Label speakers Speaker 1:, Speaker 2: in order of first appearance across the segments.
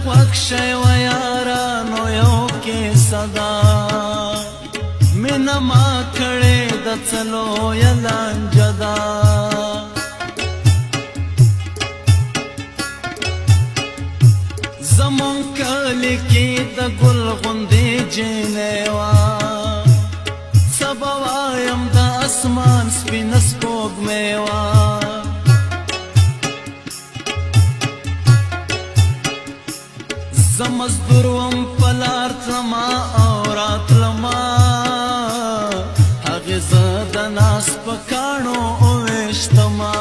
Speaker 1: خوښ شئ و یارانو یو کې صدا مینه ما کړې د څلو یا لانجه ده زمون کلی کې د ګل غوندې جینۍ وه څه به وایم د اسمان سپینه سپوږمۍ وه زه مزدور وم په لار تلمه او راتلمه هغې زه د ناس په کاڼو وویشتمه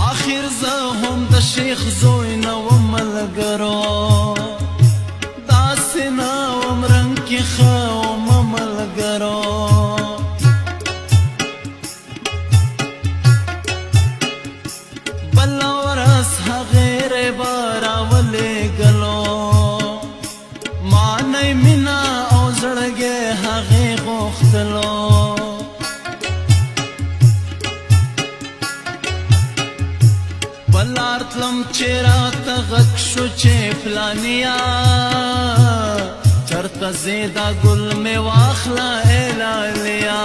Speaker 1: آخر زه هم د شیخ زوی نه وم ملګرو داسې نه وم رنګ کې ښه ومه ملګرو بله ورځ هغې ریبه راولېږلو ما نه یې مینه او زړګی هغې غوښتلو په لار تلم چې راته غږ شو چې فلانیه چرته ځې دا ګل مې واخله ای لالیا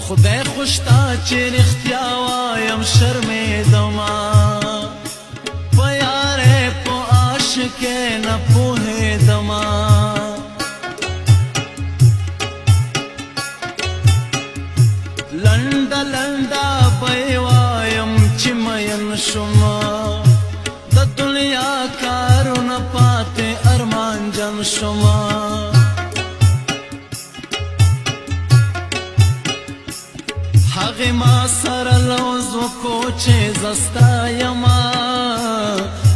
Speaker 1: خدای خوشتا چې رښتیا وایم شرمېدمه په یارې په عاشقې نه پوهېدمه لنډه لنډه به یې وایم چې مین شومه د دنیا کارونه پاتې ارمانجن شومه هغې ما سره لوز وکړو چې زه ستا یمه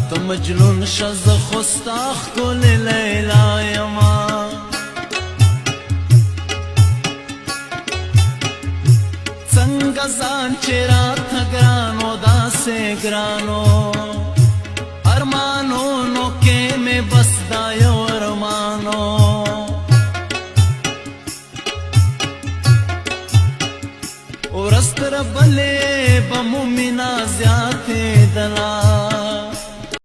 Speaker 1: ته مجنون شه زه خو ستا ښکلې لیلا یمه څنګه ځان چې راته ګرانو داسې ګرانو ارمانونو کې مې بس دا یو ارمانو ورځ تر بلې به مو مینه زیاتېدله